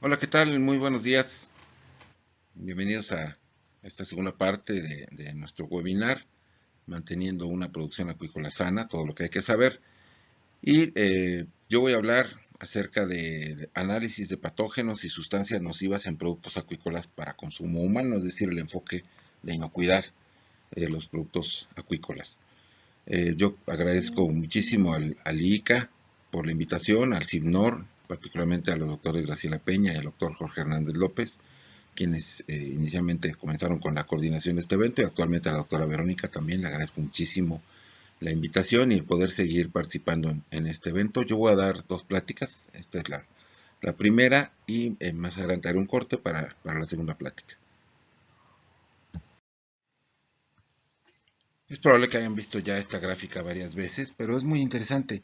Hola, ¿qué tal? Muy buenos días. Bienvenidos a esta segunda parte de nuestro webinar, manteniendo una producción acuícola sana, todo lo que hay que saber. Y yo voy a hablar acerca de análisis de patógenos y sustancias nocivas en productos acuícolas para consumo humano, es decir, el enfoque de inocuidad de los productos acuícolas. Yo agradezco muchísimo al IICA por la invitación, al CIBNOR, particularmente a los doctores Graciela Peña y al doctor Jorge Hernández López, quienes inicialmente comenzaron con la coordinación de este evento, y actualmente a la doctora Verónica también le agradezco muchísimo la invitación y el poder seguir participando en este evento. Yo voy a dar dos pláticas, esta es la primera y más adelante haré un corte para la segunda plática. Es probable que hayan visto ya esta gráfica varias veces, pero es muy interesante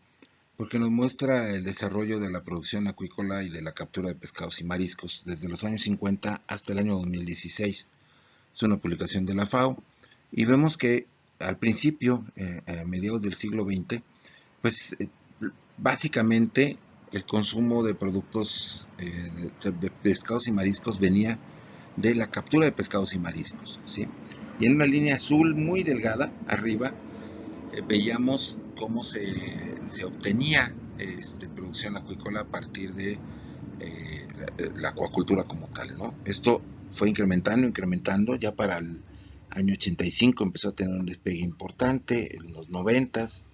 porque nos muestra el desarrollo de la producción acuícola y de la captura de pescados y mariscos desde los años 50 hasta el año 2016. Es una publicación de la FAO y vemos que al principio, a mediados del siglo XX, pues básicamente el consumo de productos de pescados y mariscos venía de la captura de pescados y mariscos, ¿sí? Y en una línea azul muy delgada arriba veíamos cómo se obtenía producción acuícola a partir de la acuacultura como tal, ¿no? Esto fue incrementando, ya para el año 85 empezó a tener un despegue importante, en los 90s,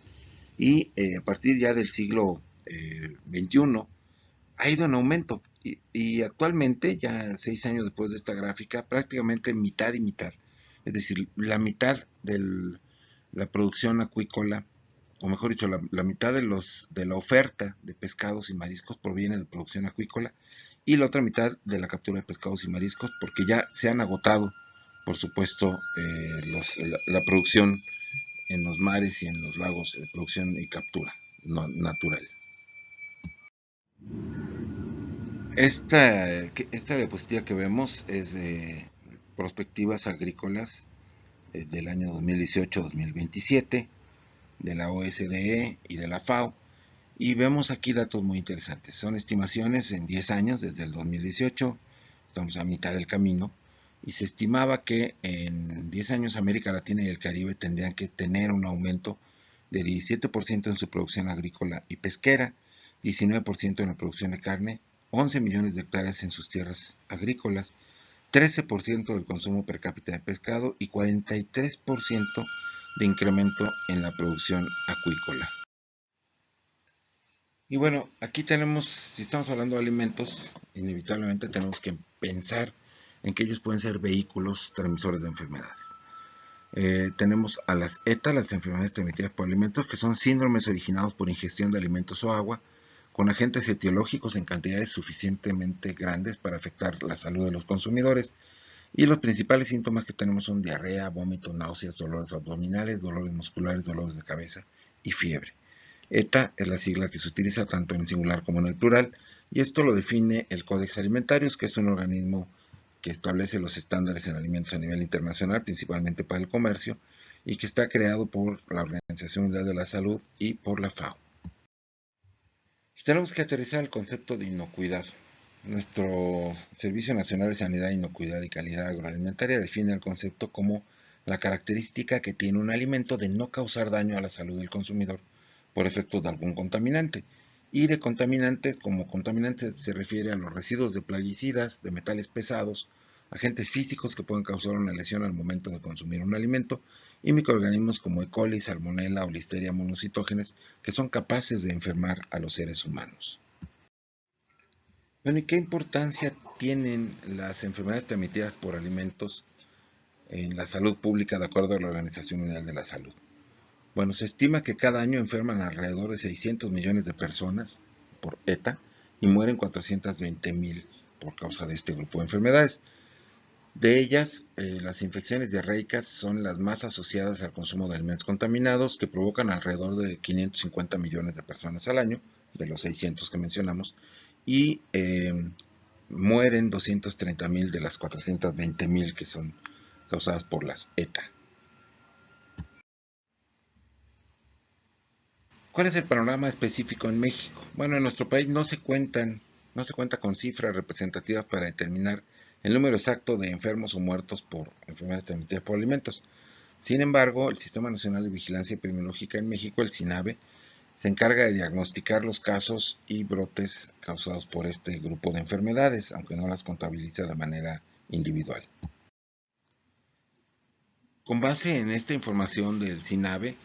y a partir ya del siglo XXI ha ido en aumento. Y actualmente, ya 6 años después de esta gráfica, prácticamente mitad y mitad. Es decir, la mitad de la producción acuícola, o mejor dicho, la mitad de la oferta de pescados y mariscos proviene de producción acuícola, y la otra mitad de la captura de pescados y mariscos, porque ya se han agotado, por supuesto, la producción en los mares y en los lagos de producción y captura natural. Esta diapositiva que vemos es de prospectivas agrícolas del año 2018-2027 de la OSDE y de la FAO, y vemos aquí datos muy interesantes. Son estimaciones en 10 años desde el 2018, estamos a mitad del camino, y se estimaba que en 10 años América Latina y el Caribe tendrían que tener un aumento de 17% en su producción agrícola y pesquera, 19% en la producción de carne, 11 millones de hectáreas en sus tierras agrícolas, 13% del consumo per cápita de pescado y 43% de incremento en la producción acuícola. Y bueno, aquí tenemos, si estamos hablando de alimentos, inevitablemente tenemos que pensar en que ellos pueden ser vehículos transmisores de enfermedades. Tenemos a las ETA, las enfermedades transmitidas por alimentos, que son síndromes originados por ingestión de alimentos o agua, con agentes etiológicos en cantidades suficientemente grandes para afectar la salud de los consumidores. Y los principales síntomas que tenemos son diarrea, vómito, náuseas, dolores abdominales, dolores musculares, dolores de cabeza y fiebre. ETA es la sigla que se utiliza tanto en el singular como en el plural, y esto lo define el Codex Alimentarius, que es un organismo que establece los estándares en alimentos a nivel internacional, principalmente para el comercio, y que está creado por la Organización Mundial de la Salud y por la FAO. Tenemos que aterrizar el concepto de inocuidad. Nuestro Servicio Nacional de Sanidad, Inocuidad y Calidad Agroalimentaria define el concepto como la característica que tiene un alimento de no causar daño a la salud del consumidor por efectos de algún contaminante. Y de contaminantes, como contaminantes se refiere a los residuos de plaguicidas, de metales pesados, agentes físicos que pueden causar una lesión al momento de consumir un alimento, y microorganismos como E. coli, salmonella o listeria monocitógenes que son capaces de enfermar a los seres humanos. Bueno, ¿y qué importancia tienen las enfermedades transmitidas por alimentos en la salud pública de acuerdo a la Organización Mundial de la Salud? Bueno, se estima que cada año enferman alrededor de 600 millones de personas por ETA y mueren 420,000 por causa de este grupo de enfermedades. De ellas, las infecciones diarreicas son las más asociadas al consumo de alimentos contaminados, que provocan alrededor de 550 millones de personas al año, de los 600 que mencionamos, y mueren 230,000 de las 420,000 que son causadas por las ETA. ¿Cuál es el panorama específico en México? Bueno, en nuestro país no se cuentan no se cuenta con cifras representativas para determinar el número exacto de enfermos o muertos por enfermedades transmitidas por alimentos. Sin embargo, el Sistema Nacional de Vigilancia Epidemiológica en México, el SINAVE, se encarga de diagnosticar los casos y brotes causados por este grupo de enfermedades, aunque no las contabiliza de manera individual. Con base en esta información del SINAVE,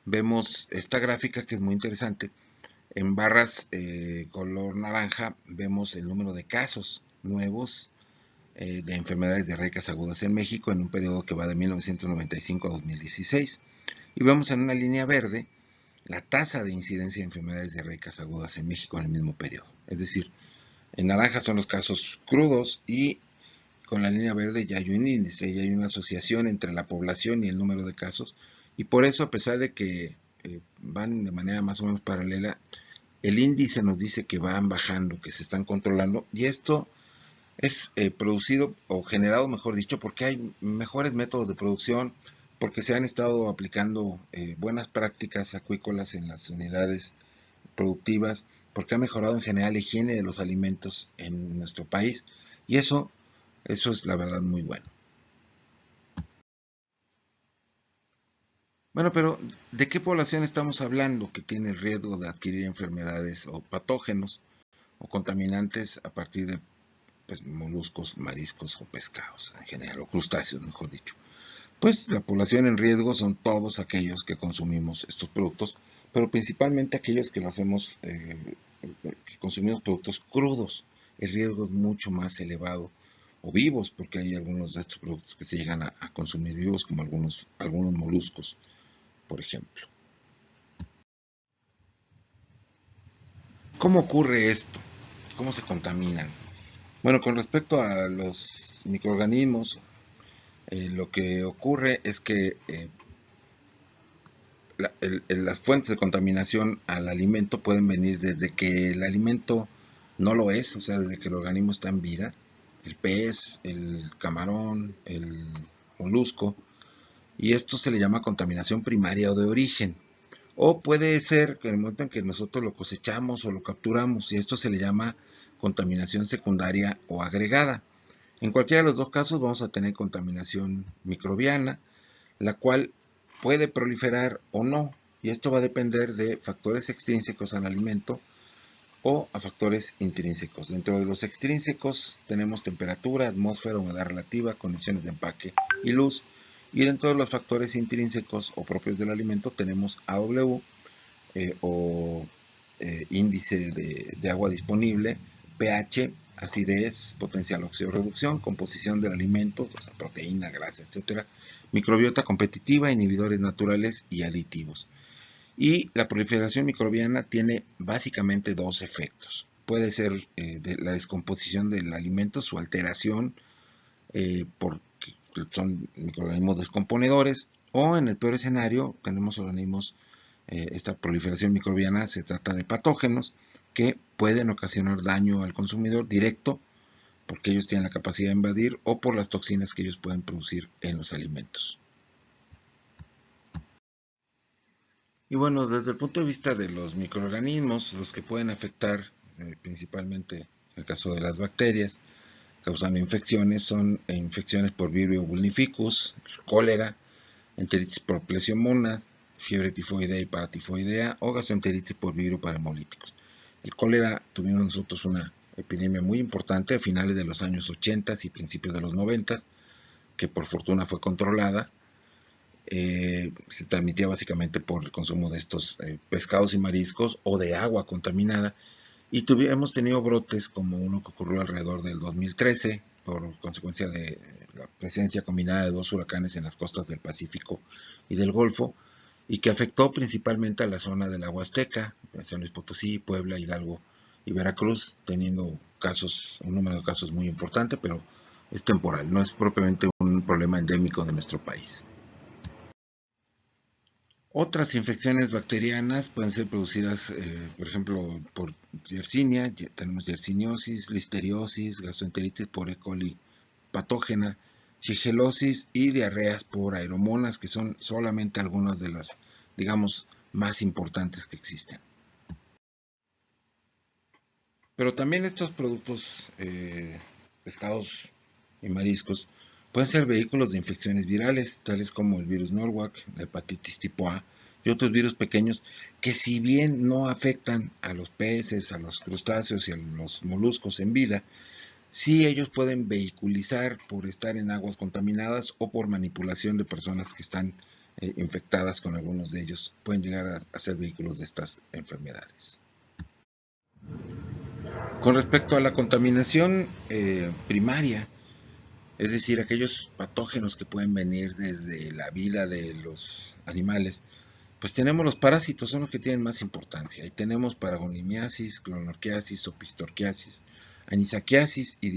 vemos esta gráfica que es muy interesante. En barras color naranja vemos el número de casos nuevos de enfermedades diarreicas agudas en México en un periodo que va de 1995 a 2016. Y vemos en una línea verde la tasa de incidencia de enfermedades diarreicas agudas en México en el mismo periodo. Es decir, en naranja son los casos crudos y con la línea verde ya hay un índice, ya hay una asociación entre la población y el número de casos. Y por eso, a pesar de que van de manera más o menos paralela, el índice nos dice que van bajando, que se están controlando, y esto es producido o generado, mejor dicho, porque hay mejores métodos de producción, porque se han estado aplicando buenas prácticas acuícolas en las unidades productivas, porque ha mejorado en general la higiene de los alimentos en nuestro país, y eso es la verdad muy bueno. Bueno, pero ¿de qué población estamos hablando que tiene el riesgo de adquirir enfermedades o patógenos o contaminantes a partir de moluscos, mariscos o pescados en general, o crustáceos, mejor dicho? Pues la población en riesgo son todos aquellos que consumimos estos productos, pero principalmente aquellos que lo hacemos, que consumimos productos crudos. El riesgo es mucho más elevado, o vivos, porque hay algunos de estos productos que se llegan a consumir vivos, como algunos moluscos, por ejemplo. ¿Cómo ocurre esto? ¿Cómo se contaminan? Bueno, con respecto a los microorganismos, lo que ocurre es que las fuentes de contaminación al alimento pueden venir desde que el alimento no lo es, o sea, desde que el organismo está en vida, el pez, el camarón, el molusco, y esto se le llama contaminación primaria o de origen. O puede ser que en el momento en que nosotros lo cosechamos o lo capturamos, y esto se le llama contaminación secundaria o agregada. En cualquiera de los dos casos vamos a tener contaminación microbiana, la cual puede proliferar o no, y esto va a depender de factores extrínsecos al alimento o a factores intrínsecos. Dentro de los extrínsecos tenemos temperatura, atmósfera, humedad relativa, condiciones de empaque y luz. Y dentro de los factores intrínsecos o propios del alimento tenemos AW o índice de agua disponible, pH, acidez, potencial oxidorreducción, composición del alimento, o sea, proteína, grasa, etcétera, microbiota competitiva, inhibidores naturales y aditivos. Y la proliferación microbiana tiene básicamente dos efectos. Puede ser de la descomposición del alimento, su alteración, porque son microorganismos descomponedores, o en el peor escenario tenemos organismos, esta proliferación microbiana se trata de patógenos que pueden ocasionar daño al consumidor directo, porque ellos tienen la capacidad de invadir, o por las toxinas que ellos pueden producir en los alimentos. Y bueno, desde el punto de vista de los microorganismos, los que pueden afectar, principalmente en el caso de las bacterias, causando infecciones, son infecciones por Vibrio vulnificus, cólera, enteritis por Plesiomonas, fiebre tifoidea y paratifoidea o gastroenteritis por Vibrio parahemolíticos. El cólera tuvimos nosotros una epidemia muy importante a finales de los años 80 y principios de los 90, que por fortuna fue controlada. Se transmitía básicamente por el consumo de estos pescados y mariscos o de agua contaminada, y hemos tenido brotes como uno que ocurrió alrededor del 2013 por consecuencia de la presencia combinada de dos huracanes en las costas del Pacífico y del Golfo, y que afectó principalmente a la zona de la Huasteca, San Luis Potosí, Puebla, Hidalgo y Veracruz, teniendo un número de casos muy importante, pero es temporal, no es propiamente un problema endémico de nuestro país. Otras infecciones bacterianas pueden ser producidas, por ejemplo, por Yersinia. Tenemos yersiniosis, listeriosis, gastroenteritis por E. coli patógena, shigellosis y diarreas por aeromonas, que son solamente algunas de las, digamos, más importantes que existen. Pero también estos productos, pescados y mariscos, pueden ser vehículos de infecciones virales, tales como el virus Norwalk, la hepatitis tipo A y otros virus pequeños que, si bien no afectan a los peces, a los crustáceos y a los moluscos en vida, sí ellos pueden vehiculizar por estar en aguas contaminadas o por manipulación de personas que están infectadas con algunos de ellos. Pueden llegar a ser vehículos de estas enfermedades. Con respecto a la contaminación primaria, es decir, aquellos patógenos que pueden venir desde la vida de los animales, pues tenemos los parásitos, son los que tienen más importancia. Y tenemos paragonimiasis, clonorquiasis, opistorquiasis, anisakiasis y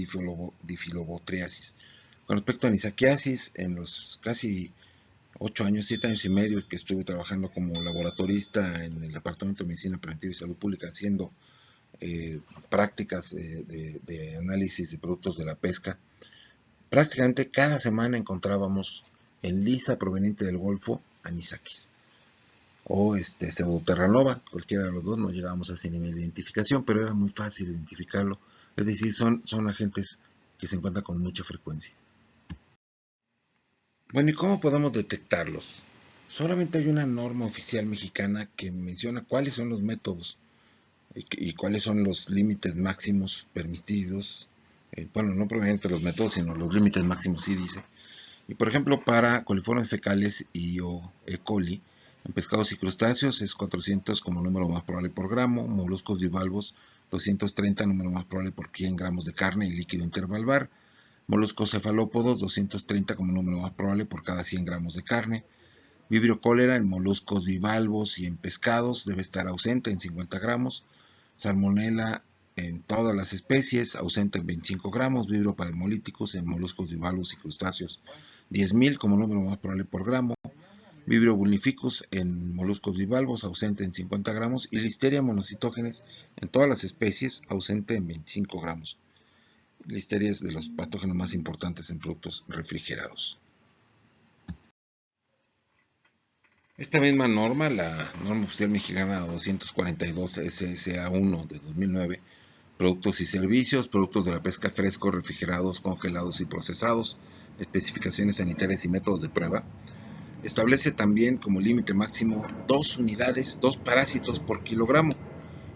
difilobotriasis. Con respecto a anisakiasis, en los casi 8 años, 7 años y medio que estuve trabajando como laboratorista en el Departamento de Medicina Preventiva y Salud Pública, haciendo prácticas de análisis de productos de la pesca, prácticamente cada semana encontrábamos en lisa proveniente del Golfo anisakis o Pseudoterranova, cualquiera de los dos. No llegábamos a ese nivel de identificación, pero era muy fácil identificarlo. Es decir, son agentes que se encuentran con mucha frecuencia. Bueno, ¿y cómo podemos detectarlos? Solamente hay una norma oficial mexicana que menciona cuáles son los métodos y cuáles son los límites máximos permitidos. Bueno, no propiamente los métodos, sino los límites máximos, sí dice. Y por ejemplo, para coliformes fecales y o E. coli, en pescados y crustáceos es 400 como número más probable por gramo, moluscos bivalvos 230 número más probable por 100 gramos de carne y líquido intervalvar, moluscos cefalópodos 230 como número más probable por cada 100 gramos de carne, vibrio cólera en moluscos bivalvos y en pescados debe estar ausente en 50 gramos, salmonella en todas las especies, ausente en 25 gramos, vibrio parahemolíticos en moluscos bivalvos y crustáceos 10.000 como número más probable por gramo, vibrio vulnificus en moluscos bivalvos, ausente en 50 gramos, y listeria monocitógenes en todas las especies, ausente en 25 gramos. Listeria es de los patógenos más importantes en productos refrigerados. Esta misma norma, la norma oficial mexicana 242 SSA1 de 2009, productos y servicios, productos de la pesca frescos, refrigerados, congelados y procesados, especificaciones sanitarias y métodos de prueba, establece también como límite máximo 2 unidades, 2 parásitos por kilogramo.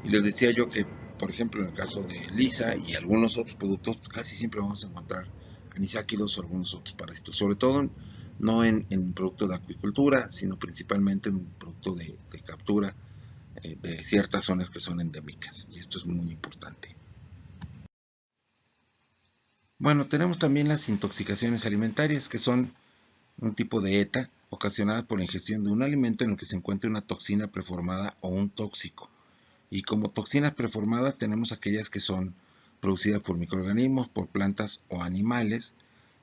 Y les decía yo que, por ejemplo, en el caso de lisa y algunos otros productos, pues casi siempre vamos a encontrar anisáquidos o algunos otros parásitos, sobre todo no en producto de acuicultura, sino principalmente en producto de captura de ciertas zonas que son endémicas, y esto es muy importante. Bueno, tenemos también las intoxicaciones alimentarias, que son un tipo de ETA ocasionada por la ingestión de un alimento en el que se encuentre una toxina preformada o un tóxico. Y como toxinas preformadas tenemos aquellas que son producidas por microorganismos, por plantas o animales.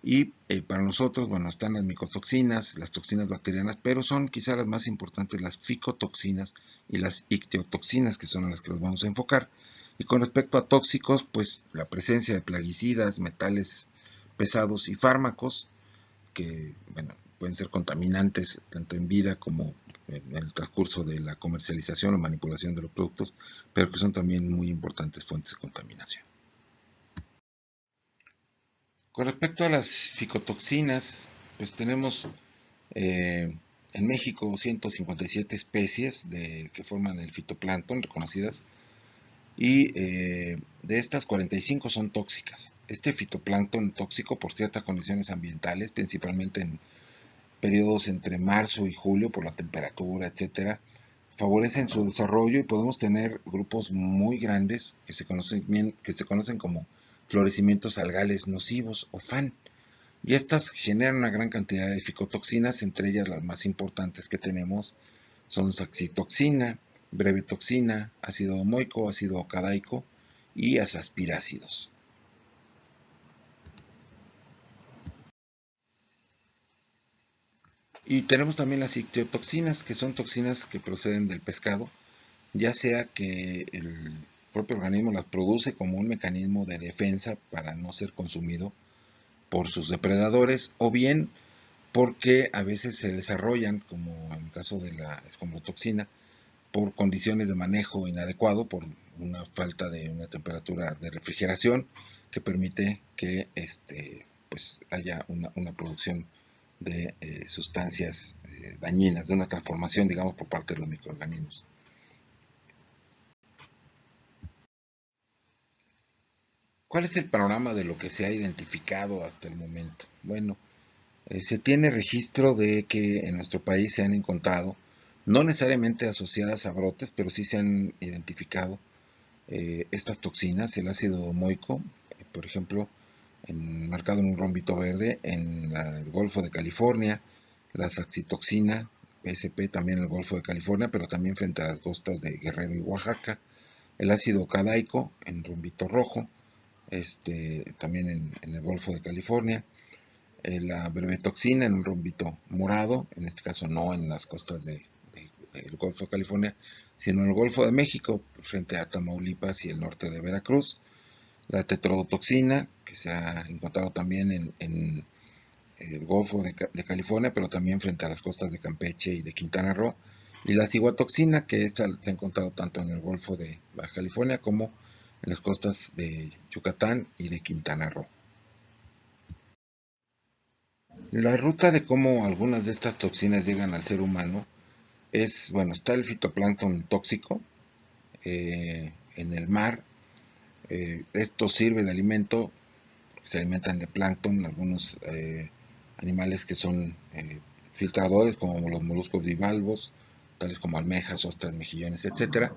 Y para nosotros, bueno, están las micotoxinas, las toxinas bacterianas, pero son quizás las más importantes las ficotoxinas y las ictiotoxinas, que son a las que nos vamos a enfocar. Y con respecto a tóxicos, pues la presencia de plaguicidas, metales pesados y fármacos que, bueno, pueden ser contaminantes tanto en vida como en el transcurso de la comercialización o manipulación de los productos, pero que son también muy importantes fuentes de contaminación. Con respecto a las ficotoxinas, pues tenemos en México 157 especies que forman el fitoplancton reconocidas, y de estas 45 son tóxicas. Este fitoplancton tóxico por ciertas condiciones ambientales, principalmente en periodos entre marzo y julio por la temperatura, etcétera, favorecen su desarrollo y podemos tener grupos muy grandes que se conocen como florecimientos algales nocivos o FAN. Y estas generan una gran cantidad de ficotoxinas, entre ellas las más importantes que tenemos son saxitoxina, brevetoxina, ácido domoico, ácido ocadaico y azaspirácidos. Y tenemos también las ictiotoxinas, que son toxinas que proceden del pescado, ya sea que el propio organismo las produce como un mecanismo de defensa para no ser consumido por sus depredadores, o bien porque a veces se desarrollan, como en el caso de la escombrotoxina, por condiciones de manejo inadecuado, por una falta de una temperatura de refrigeración que permite que pues haya una producción de sustancias dañinas, de una transformación, digamos, por parte de los microorganismos. ¿Cuál es el panorama de lo que se ha identificado hasta el momento? Bueno, se tiene registro de que en nuestro país se han encontrado, no necesariamente asociadas a brotes, pero sí se han identificado estas toxinas, el ácido domoico, por ejemplo, marcado en un rombito verde en el Golfo de California, la saxitoxina, PSP también en el Golfo de California, pero también frente a las costas de Guerrero y Oaxaca, el ácido cadaico en rombito rojo, también en el Golfo de California, la brevetoxina en un rombito morado, en este caso no en las costas del Golfo de California, sino en el Golfo de México, frente a Tamaulipas y el norte de Veracruz, la tetrodotoxina, que se ha encontrado también en el Golfo de California, pero también frente a las costas de Campeche y de Quintana Roo, y la ciguatoxina, que esta se ha encontrado tanto en el Golfo de Baja California como en las costas de Yucatán y de Quintana Roo. La ruta de cómo algunas de estas toxinas llegan al ser humano es, bueno, está el fitoplancton tóxico en el mar. Esto sirve de alimento, se alimentan de plancton, algunos animales que son filtradores, como los moluscos bivalvos, tales como almejas, ostras, mejillones, etc.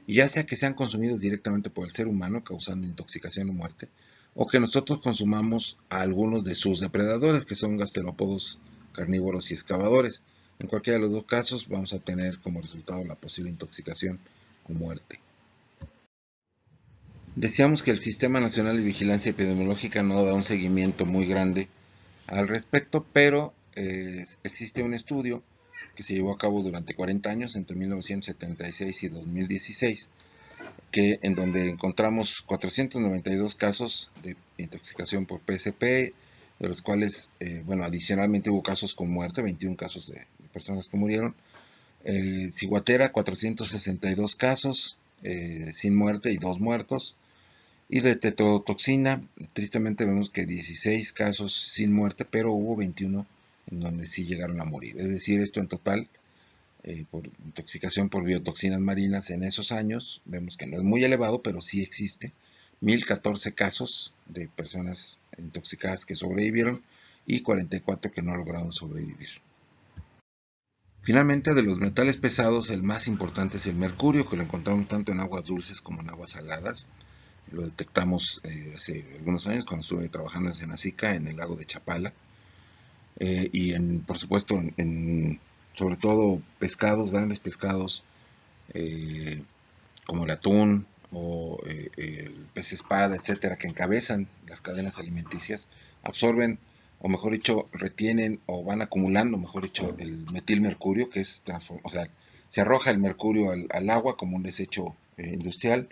Y ya sea que sean consumidos directamente por el ser humano, causando intoxicación o muerte, o que nosotros consumamos a algunos de sus depredadores, que son gasterópodos, carnívoros y excavadores. En cualquiera de los dos casos vamos a tener como resultado la posible intoxicación o muerte. Decíamos que el Sistema Nacional de Vigilancia Epidemiológica no da un seguimiento muy grande al respecto, pero existe un estudio que se llevó a cabo durante 40 años, entre 1976 y 2016, en donde encontramos 492 casos de intoxicación por PSP, de los cuales, adicionalmente hubo casos con muerte, 21 casos de personas que murieron. Ciguatera, 462 casos sin muerte y 2 muertos. Y de tetrodotoxina, tristemente vemos que 16 casos sin muerte, pero hubo 21 en donde sí llegaron a morir. Es decir, esto en total, por intoxicación por biotoxinas marinas en esos años, vemos que no es muy elevado, pero sí existe. 1014 casos de personas intoxicadas que sobrevivieron y 44 que no lograron sobrevivir. Finalmente, de los metales pesados, el más importante es el mercurio, que lo encontramos tanto en aguas dulces como en aguas saladas. Lo detectamos hace algunos años cuando estuve trabajando en Senacica, en el lago de Chapala. Y por supuesto, sobre todo pescados, grandes pescados, como el atún o el pez espada, etcétera, que encabezan las cadenas alimenticias, absorben, o mejor dicho, retienen o van acumulando, mejor dicho, el metilmercurio, que es se arroja el mercurio al agua como un desecho industrial.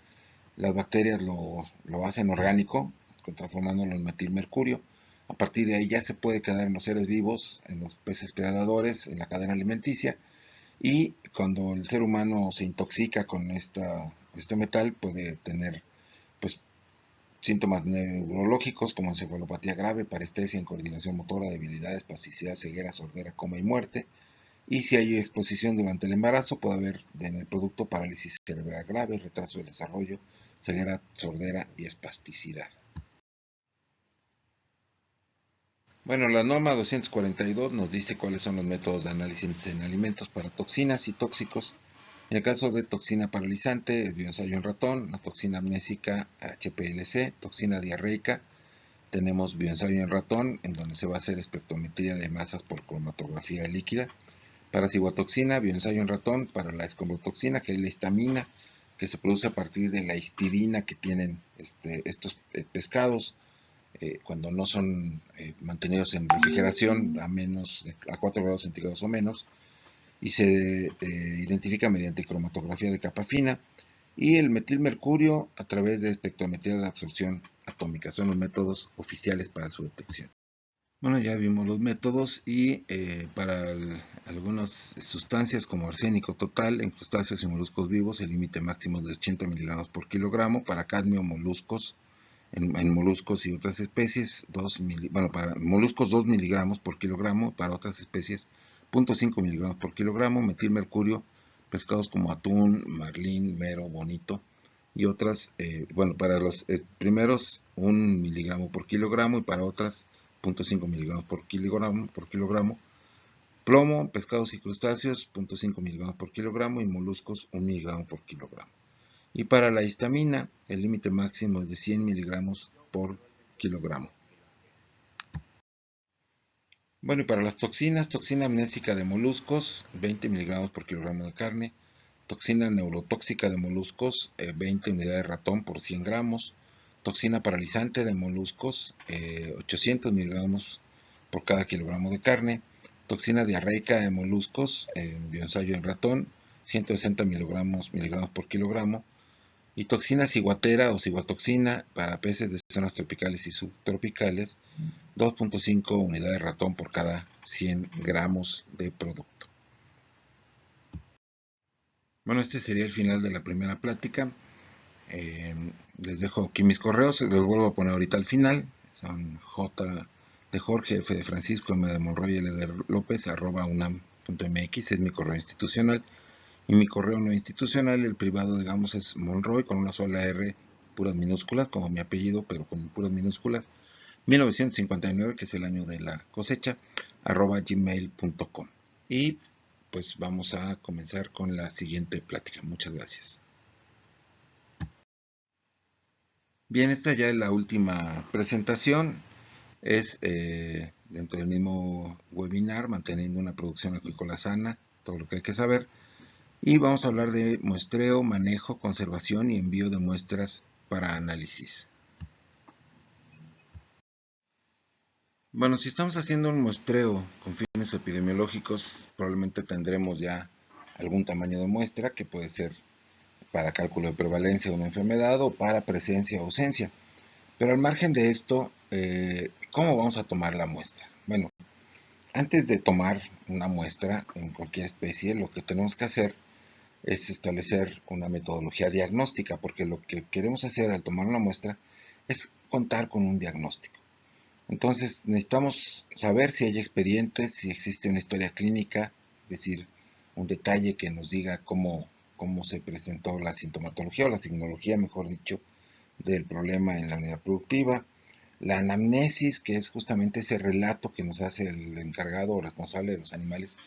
Las bacterias lo hacen orgánico, transformándolo en metilmercurio. A partir de ahí ya se puede quedar en los seres vivos, en los peces predadores, en la cadena alimenticia. Y cuando el ser humano se intoxica con este metal, puede tener pues, síntomas neurológicos como encefalopatía grave, parestesia, incoordinación motora, debilidad, espasticidad, ceguera, sordera, coma y muerte. Y si hay exposición durante el embarazo, puede haber en el producto parálisis cerebral grave, retraso del desarrollo, ceguera, sordera y espasticidad. Bueno, la norma 242 nos dice cuáles son los métodos de análisis en alimentos para toxinas y tóxicos. En el caso de toxina paralizante, el bioensayo en ratón, la toxina amnésica HPLC, toxina diarreica, tenemos bioensayo en ratón, en donde se va a hacer espectrometría de masas por cromatografía líquida. Para ciguatoxina, bioensayo en ratón, para la escombrotoxina, que es la histamina, que se produce a partir de la histidina que tienen estos pescados cuando no son mantenidos en refrigeración a 4 grados centígrados o menos, y se identifica mediante cromatografía de capa fina, y el metilmercurio a través de espectrometría de absorción atómica. Son los métodos oficiales para su detección. Bueno, ya vimos los métodos y para algunas sustancias como arsénico total en crustáceos y moluscos vivos, el límite máximo es de 80 miligramos por kilogramo. Para cadmio, moluscos, en moluscos y otras especies, para moluscos 2 miligramos por kilogramo, para otras especies 0.5 miligramos por kilogramo. Metilmercurio, pescados como atún, marlín, mero, bonito y otras, para los primeros 1 miligramo por kilogramo y para otras 0.5 miligramos por kilogramo. Plomo, pescados y crustáceos 0.5 miligramos por kilogramo y moluscos 1 miligramo por kilogramo. Y para la histamina, el límite máximo es de 100 miligramos por kilogramo. Bueno, y para las toxinas, toxina amnésica de moluscos, 20 miligramos por kilogramo de carne. Toxina neurotóxica de moluscos, 20 unidades de ratón por 100 gramos. Toxina paralizante de moluscos, 800 miligramos por cada kilogramo de carne. Toxina diarreica de moluscos, bioensayo en ratón, 160 miligramos por kilogramo. Y toxina ciguatera o ciguatoxina para peces de zonas tropicales y subtropicales, 2.5 unidades de ratón por cada 100 gramos de producto. Bueno, este sería el final de la primera plática. Les dejo aquí mis correos, los vuelvo a poner ahorita al final. Son J de Jorge, F de Francisco, M de Monroy, L de López, @unam.mx, es mi correo institucional. Y mi correo no institucional, el privado, digamos, es Monroy con una sola R, puras minúsculas, como mi apellido, pero con puras minúsculas, 1959, que es el año de la cosecha, @gmail.com. Y pues vamos a comenzar con la siguiente plática. Muchas gracias. Bien, esta ya es la última presentación. Es dentro del mismo webinar, manteniendo una producción acuícola sana, todo lo que hay que saber. Y vamos a hablar de muestreo, manejo, conservación y envío de muestras para análisis. Bueno, si estamos haciendo un muestreo con fines epidemiológicos, probablemente tendremos ya algún tamaño de muestra que puede ser para cálculo de prevalencia de una enfermedad o para presencia o ausencia. Pero al margen de esto, ¿cómo vamos a tomar la muestra? Bueno, antes de tomar una muestra en cualquier especie, lo que tenemos que hacer es establecer una metodología diagnóstica, porque lo que queremos hacer al tomar una muestra es contar con un diagnóstico. Entonces necesitamos saber si hay expedientes, si existe una historia clínica, es decir, un detalle que nos diga cómo se presentó la sintomatología o la signología, mejor dicho, del problema en la unidad productiva. La anamnesis, que es justamente ese relato que nos hace el encargado o responsable de los animales,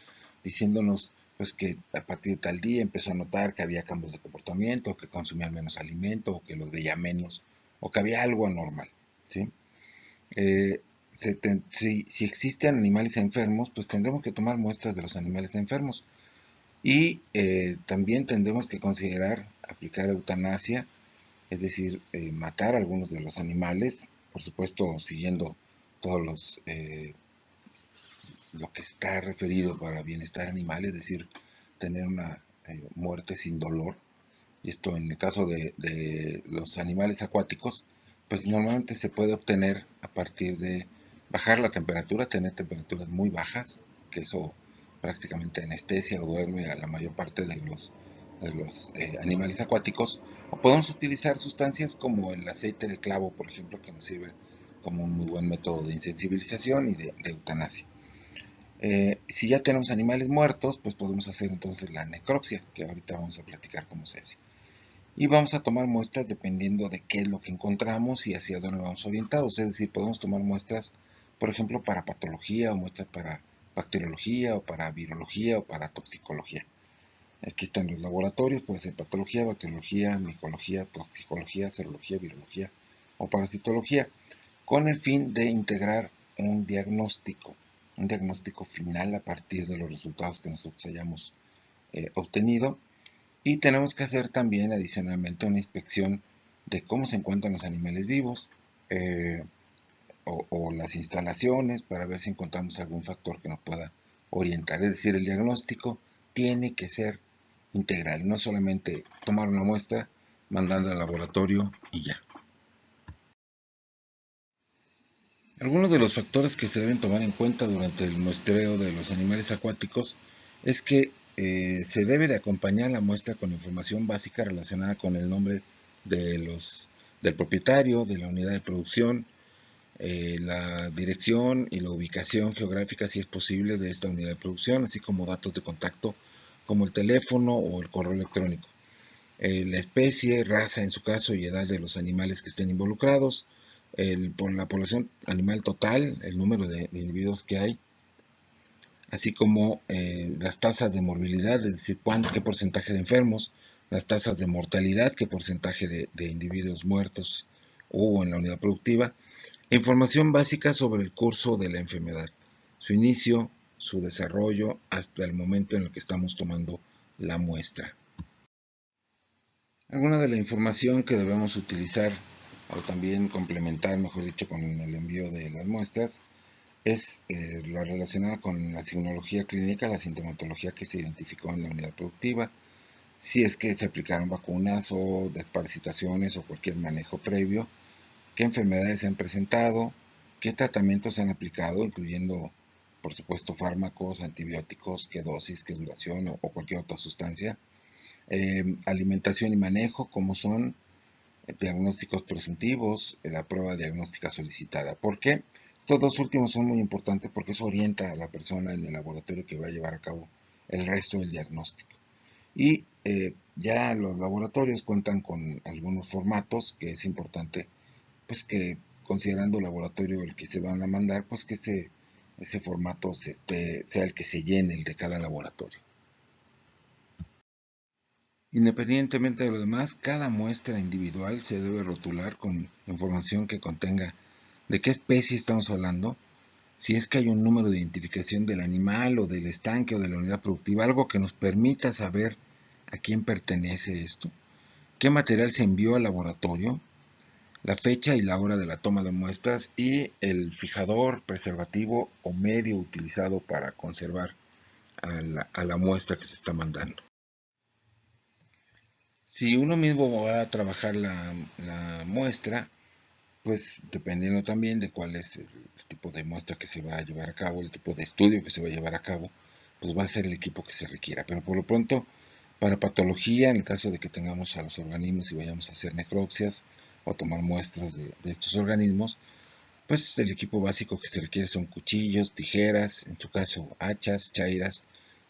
diciéndonos pues que a partir de tal día empezó a notar que había cambios de comportamiento, que consumían menos alimento, o que los veía menos, o que había algo anormal, ¿sí? Si existen animales enfermos, pues tendremos que tomar muestras de los animales enfermos. Y también tendremos que considerar aplicar eutanasia, es decir, matar a algunos de los animales, por supuesto siguiendo todos lo que está referido para bienestar animal, es decir, tener una muerte sin dolor. Y esto en el caso de los animales acuáticos, pues normalmente se puede obtener a partir de bajar la temperatura, tener temperaturas muy bajas, que eso prácticamente anestesia o duerme a la mayor parte de los animales acuáticos. O podemos utilizar sustancias como el aceite de clavo, por ejemplo, que nos sirve como un muy buen método de insensibilización y de eutanasia. Si ya tenemos animales muertos, pues podemos hacer entonces la necropsia, que ahorita vamos a platicar cómo se hace. Y vamos a tomar muestras dependiendo de qué es lo que encontramos y hacia dónde vamos orientados. Es decir, podemos tomar muestras, por ejemplo, para patología, o muestras para bacteriología, o para virología, o para toxicología. Aquí están los laboratorios, puede ser patología, bacteriología, micología, toxicología, serología, virología o parasitología, con el fin de integrar un diagnóstico final a partir de los resultados que nosotros hayamos obtenido. Y tenemos que hacer también adicionalmente una inspección de cómo se encuentran los animales vivos o las instalaciones para ver si encontramos algún factor que nos pueda orientar. Es decir, el diagnóstico tiene que ser integral, no solamente tomar una muestra, mandarla al laboratorio y ya. Algunos de los factores que se deben tomar en cuenta durante el muestreo de los animales acuáticos es que se debe de acompañar la muestra con información básica relacionada con el nombre del propietario, de la unidad de producción, la dirección y la ubicación geográfica, si es posible, de esta unidad de producción, así como datos de contacto como el teléfono o el correo electrónico. La especie, raza en su caso y edad de los animales que estén involucrados, por la población animal total, el número de individuos que hay, así como las tasas de morbilidad, es decir, qué porcentaje de enfermos, las tasas de mortalidad, qué porcentaje de individuos muertos hubo en la unidad productiva, e información básica sobre el curso de la enfermedad, su inicio, su desarrollo hasta el momento en el que estamos tomando la muestra. Alguna de la información que debemos utilizar o también complementar, mejor dicho, con el envío de las muestras es la relacionada con la signología clínica, la sintomatología que se identificó en la unidad productiva, si es que se aplicaron vacunas o desparasitaciones o cualquier manejo previo, qué enfermedades se han presentado, qué tratamientos se han aplicado, incluyendo, por supuesto, fármacos, antibióticos, qué dosis, qué duración o cualquier otra sustancia, alimentación y manejo, como son diagnósticos presuntivos, la prueba diagnóstica solicitada. ¿Por qué? Estos dos últimos son muy importantes porque eso orienta a la persona en el laboratorio que va a llevar a cabo el resto del diagnóstico. Y ya los laboratorios cuentan con algunos formatos que es importante, pues que considerando el laboratorio el que se van a mandar, pues que ese formato sea el que se llene, el de cada laboratorio. Independientemente de lo demás, cada muestra individual se debe rotular con información que contenga de qué especie estamos hablando, si es que hay un número de identificación del animal o del estanque o de la unidad productiva, algo que nos permita saber a quién pertenece esto, qué material se envió al laboratorio, la fecha y la hora de la toma de muestras y el fijador, preservativo o medio utilizado para conservar a la muestra que se está mandando. Si uno mismo va a trabajar la muestra, pues dependiendo también de cuál es el tipo de muestra que se va a llevar a cabo, el tipo de estudio que se va a llevar a cabo, pues va a ser el equipo que se requiera. Pero por lo pronto, para patología, en el caso de que tengamos a los organismos y vayamos a hacer necropsias o a tomar muestras de estos organismos, pues el equipo básico que se requiere son cuchillos, tijeras, en su caso hachas, chairas,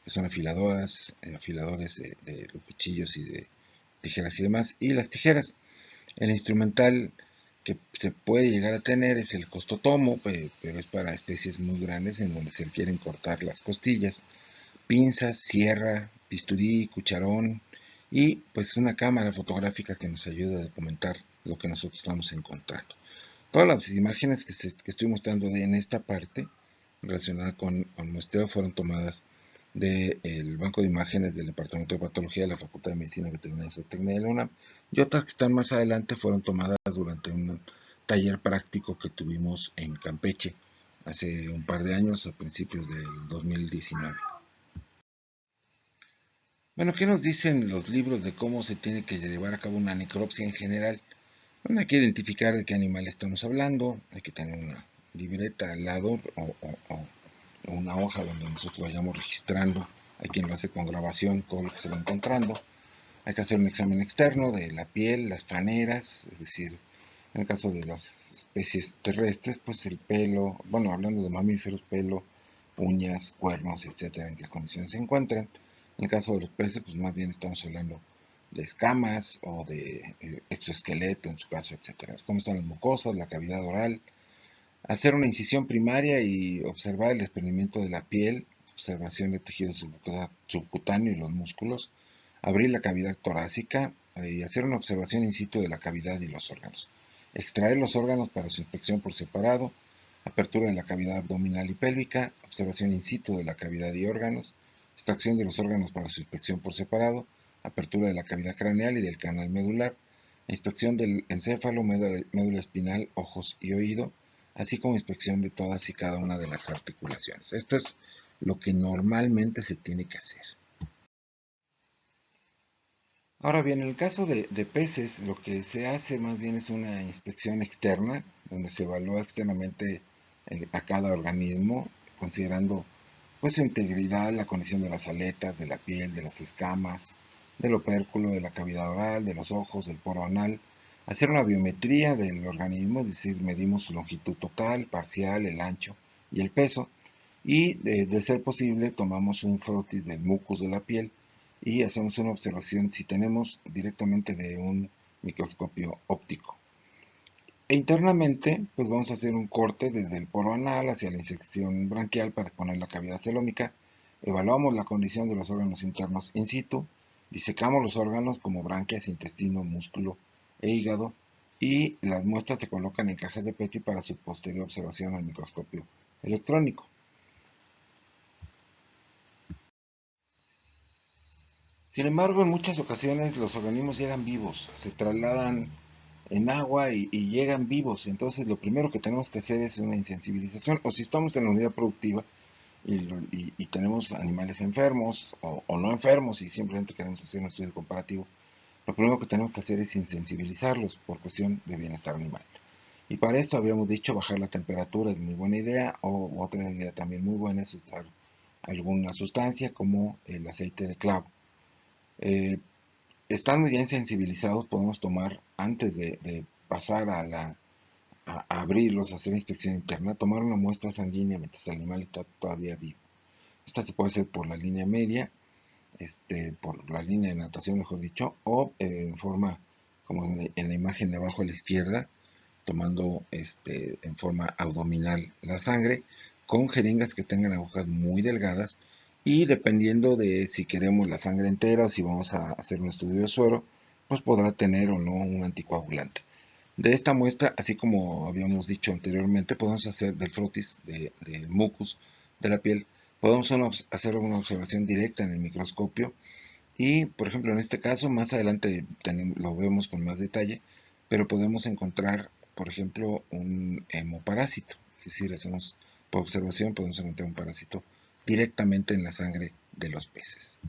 que son afiladoras, afiladores de los cuchillos y de tijeras y demás, y las tijeras. El instrumental que se puede llegar a tener es el costotomo, pero es para especies muy grandes en donde se quieren cortar las costillas, pinzas, sierra, bisturí, cucharón y pues una cámara fotográfica que nos ayuda a documentar lo que nosotros estamos encontrando. Todas las imágenes que estoy mostrando en esta parte relacionada con muestreo fueron tomadas del banco de imágenes del Departamento de Patología de la Facultad de Medicina Veterinaria y Zootecnia de la UNAM, y otras que están más adelante fueron tomadas durante un taller práctico que tuvimos en Campeche hace un par de años, a principios del 2019. Bueno, ¿qué nos dicen los libros de cómo se tiene que llevar a cabo una necropsia en general? Bueno, hay que identificar de qué animal estamos hablando, hay que tener una libreta al lado o una hoja donde nosotros vayamos registrando. Hay quien lo hace con grabación, todo lo que se va encontrando. Hay que hacer un examen externo de la piel, las faneras, es decir, en el caso de las especies terrestres, pues el pelo, bueno, hablando de mamíferos, pelo, uñas, cuernos, etcétera, en qué condiciones se encuentran. En el caso de los peces, pues más bien estamos hablando de escamas o de exoesqueleto en su caso, etcétera. Cómo están las mucosas, la cavidad oral. Hacer una incisión primaria y observar el desprendimiento de la piel, observación de tejido subcutáneo y los músculos, abrir la cavidad torácica y hacer una observación in situ de la cavidad y los órganos. Extraer los órganos para su inspección por separado, apertura de la cavidad abdominal y pélvica, observación in situ de la cavidad y órganos, extracción de los órganos para su inspección por separado, apertura de la cavidad craneal y del canal medular, inspección del encéfalo, médula espinal, ojos y oído, así como inspección de todas y cada una de las articulaciones. Esto es lo que normalmente se tiene que hacer. Ahora bien, en el caso de peces, lo que se hace más bien es una inspección externa, donde se evalúa externamente a cada organismo, considerando pues su integridad, la condición de las aletas, de la piel, de las escamas, del opérculo, de la cavidad oral, de los ojos, del poro anal, hacer una biometría del organismo, es decir, medimos su longitud total, parcial, el ancho y el peso, y de ser posible tomamos un frotis del mucus de la piel y hacemos una observación si tenemos directamente de un microscopio óptico. E internamente, pues vamos a hacer un corte desde el poro anal hacia la insección branquial para exponer la cavidad celómica. Evaluamos la condición de los órganos internos in situ, disecamos los órganos como branquias, intestino, músculo e hígado, y las muestras se colocan en cajas de Petri para su posterior observación al microscopio electrónico. Sin embargo, en muchas ocasiones los organismos llegan vivos, se trasladan en agua y llegan vivos. Entonces, lo primero que tenemos que hacer es una insensibilización. O si estamos en la unidad productiva y tenemos animales enfermos o no enfermos y simplemente queremos hacer un estudio comparativo, lo primero que tenemos que hacer es insensibilizarlos por cuestión de bienestar animal. Y para esto habíamos dicho bajar la temperatura es muy buena idea, o otra idea también muy buena es usar alguna sustancia como el aceite de clavo. Eh, Estando ya insensibilizados, podemos tomar, antes de pasar a abrirlos, a hacer inspección interna, tomar una muestra sanguínea mientras el animal está todavía vivo. Esta se puede hacer por la línea media, por la línea de natación, mejor dicho, o en forma, como en la imagen de abajo a la izquierda, tomando en forma abdominal la sangre, con jeringas que tengan agujas muy delgadas, y dependiendo de si queremos la sangre entera o si vamos a hacer un estudio de suero, pues podrá tener o no un anticoagulante. De esta muestra, así como habíamos dicho anteriormente, podemos hacer del frotis, del mucus de la piel, podemos hacer una observación directa en el microscopio y, por ejemplo, en este caso, más adelante lo vemos con más detalle, pero podemos encontrar, por ejemplo, un hemoparásito, es decir, hacemos por observación, podemos encontrar un parásito directamente en la sangre de los peces.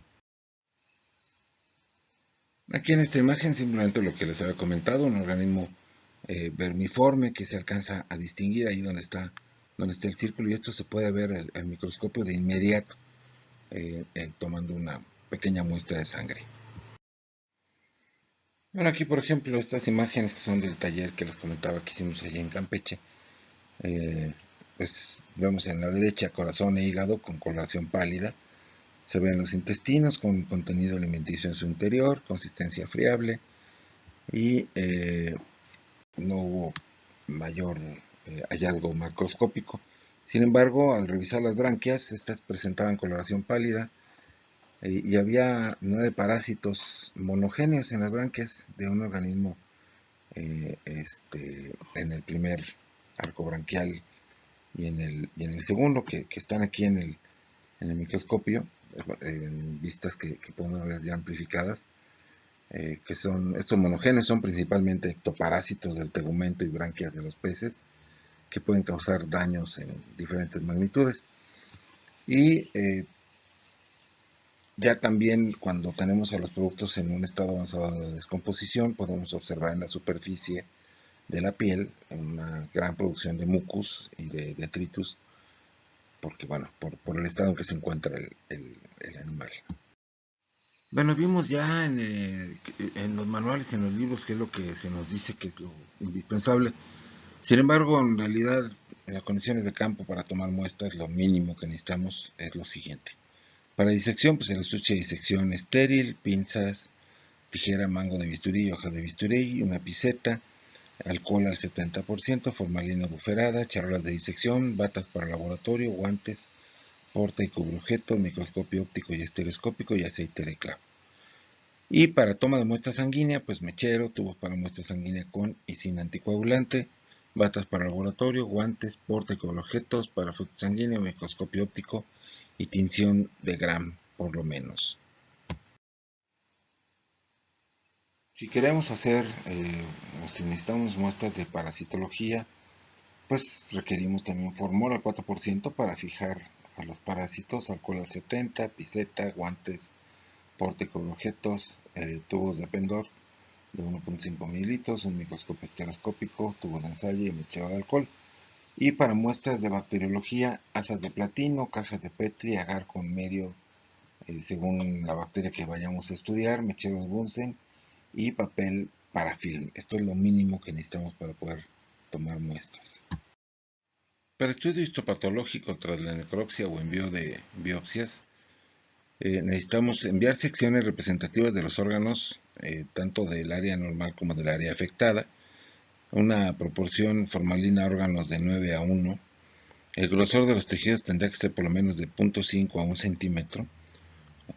Aquí en esta imagen simplemente lo que les había comentado, un organismo vermiforme que se alcanza a distinguir ahí donde está el círculo, y esto se puede ver al microscopio de inmediato, tomando una pequeña muestra de sangre. Bueno, aquí por ejemplo estas imágenes que son del taller que les comentaba que hicimos allí en Campeche, pues vemos en la derecha corazón e hígado con coloración pálida, se ven los intestinos con contenido alimenticio en su interior, consistencia friable, y no hubo mayor hallazgo macroscópico. Sin embargo, al revisar las branquias, estas presentaban coloración pálida, y había 9 parásitos monogéneos en las branquias de un organismo en el primer arco branquial y en el segundo, que están aquí en el microscopio, en vistas que podemos ver ya amplificadas, que son estos monogéneos, son principalmente ectoparásitos del tegumento y branquias de los peces, que pueden causar daños en diferentes magnitudes. Y ya también cuando tenemos a los productos en un estado avanzado de descomposición, podemos observar en la superficie de la piel una gran producción de mucus y de detritus, porque bueno, por el estado en que se encuentra el animal. Bueno, vimos ya en los manuales y en los libros qué es lo que se nos dice que es lo indispensable. Sin embargo, en realidad, en las condiciones de campo para tomar muestras, lo mínimo que necesitamos es lo siguiente. Para disección, pues el estuche de disección estéril, pinzas, tijera, mango de bisturí, hoja de bisturí, una piseta, alcohol al 70%, formalina buferada, charolas de disección, batas para laboratorio, guantes, porta y cubreobjetos, microscopio óptico y estereoscópico y aceite de clavo. Y para toma de muestra sanguínea, pues mechero, tubos para muestra sanguínea con y sin anticoagulante, batas para laboratorio, guantes, porta y cubreobjetos para flujo sanguíneo, microscopio óptico y tinción de Gram, por lo menos. Si queremos hacer, o si necesitamos muestras de parasitología, pues requerimos también formol al 4% para fijar a los parásitos, alcohol al 70%, piseta, guantes, porte con objetos, tubos de pendor de 1.5 mililitros, un microscopio estereoscópico, tubo de ensayo y mechero de alcohol. Y para muestras de bacteriología, asas de platino, cajas de Petri, agar con medio según la bacteria que vayamos a estudiar, mecheros Bunsen y papel para film. Esto es lo mínimo que necesitamos para poder tomar muestras. Para estudio histopatológico tras la necropsia o envío de biopsias, necesitamos enviar secciones representativas de los órganos, tanto del área normal como del área afectada, una proporción formalina órganos de 9 a 1. El grosor de los tejidos tendrá que ser por lo menos de 0.5 a 1 centímetro.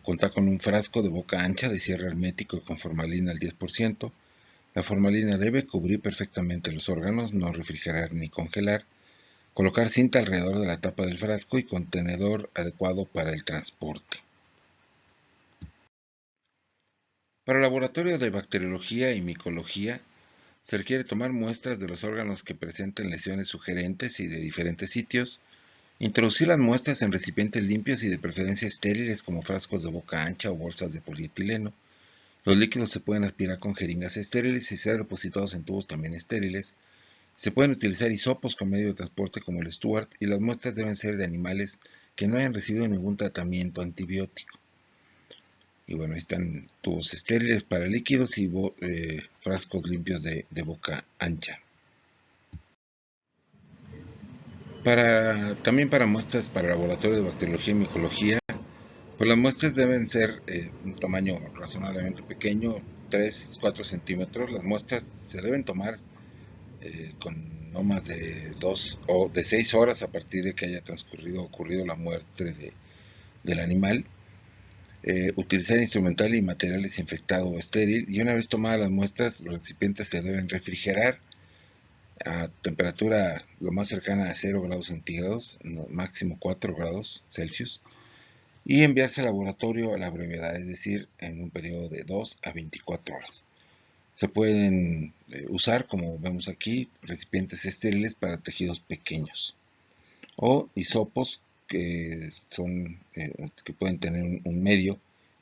Contar con un frasco de boca ancha de cierre hermético con formalina al 10%. La formalina debe cubrir perfectamente los órganos, no refrigerar ni congelar. Colocar cinta alrededor de la tapa del frasco y contenedor adecuado para el transporte. Para el laboratorio de bacteriología y micología, se requiere tomar muestras de los órganos que presenten lesiones sugerentes y de diferentes sitios, introducir las muestras en recipientes limpios y de preferencia estériles como frascos de boca ancha o bolsas de polietileno. Los líquidos se pueden aspirar con jeringas estériles y ser depositados en tubos también estériles. Se pueden utilizar hisopos con medio de transporte como el Stuart y las muestras deben ser de animales que no hayan recibido ningún tratamiento antibiótico. Y bueno, ahí están tubos estériles para líquidos y frascos limpios de boca ancha. También para muestras para laboratorio de bacteriología y micología, pues las muestras deben ser un tamaño razonablemente pequeño, 3-4 centímetros. Las muestras se deben tomar con no más de 2 o de 6 horas a partir de que haya ocurrido la muerte del animal. Utilizar instrumental y material desinfectado o estéril, y una vez tomadas las muestras, los recipientes se deben refrigerar a temperatura lo más cercana a 0 grados centígrados, máximo 4 grados Celsius, y enviarse al laboratorio a la brevedad, es decir, en un periodo de 2 a 24 horas. Se pueden usar, como vemos aquí, recipientes estériles para tejidos pequeños o hisopos que pueden tener un medio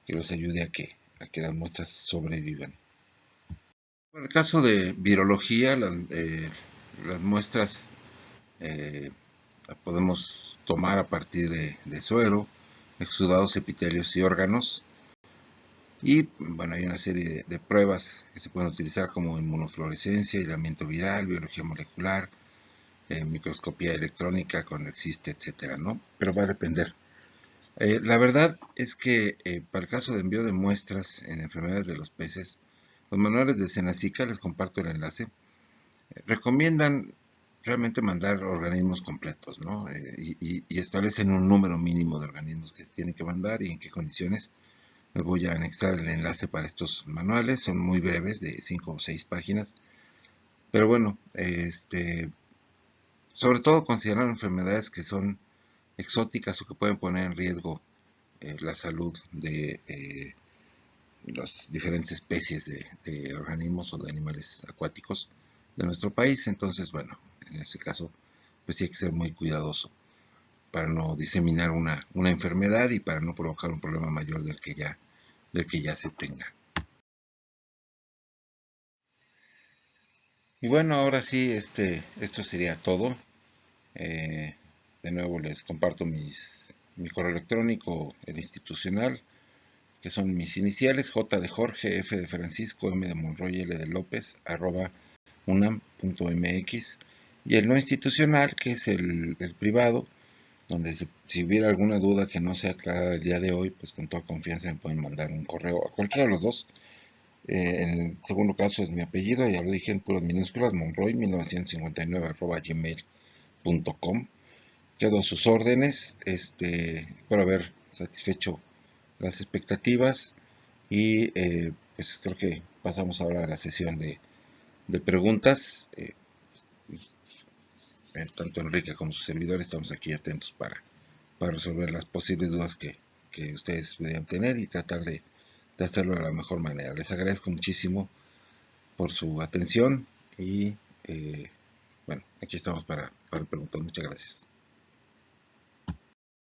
que los ayude a que las muestras sobrevivan. En el caso de virología, las muestras las podemos tomar a partir de suero, exudados, epitelios y órganos. Y bueno, hay una serie de pruebas que se pueden utilizar como inmunofluorescencia, aislamiento viral, biología molecular, microscopía electrónica cuando existe, etcétera, ¿no? Pero va a depender. La verdad es que para el caso de envío de muestras en enfermedades de los peces, los manuales de Senacica, les comparto el enlace, recomiendan realmente mandar organismos completos, ¿no? Y establecen un número mínimo de organismos que se tienen que mandar y en qué condiciones. Les voy a anexar el enlace para estos manuales, son muy breves, de 5 o 6 páginas. Pero bueno, sobre todo considerando enfermedades que son exóticas o que pueden poner en riesgo la salud de las diferentes especies de organismos o de animales acuáticos de nuestro país. Entonces, bueno, en ese caso, pues sí hay que ser muy cuidadoso para no diseminar una enfermedad y para no provocar un problema mayor del que ya se tenga. Y bueno, ahora sí, esto sería todo. De nuevo les comparto mi correo electrónico, el institucional, que son mis iniciales, J de Jorge, F de Francisco, M de Monroy, L de López, @unam.mx, y el no institucional, que es el privado, donde si hubiera alguna duda que no sea aclarada el día de hoy, pues con toda confianza me pueden mandar un correo a cualquiera de los dos. En el segundo caso es mi apellido, ya lo dije en puras minúsculas, monroy1959@gmail.com. Quedo a sus órdenes, espero haber satisfecho las expectativas y pues creo que pasamos ahora a la sesión de preguntas. Tanto Enrique como su servidor estamos aquí atentos para resolver las posibles dudas que ustedes pudieran tener y tratar de hacerlo de la mejor manera. Les agradezco muchísimo por su atención y bueno, aquí estamos para preguntar. Muchas gracias.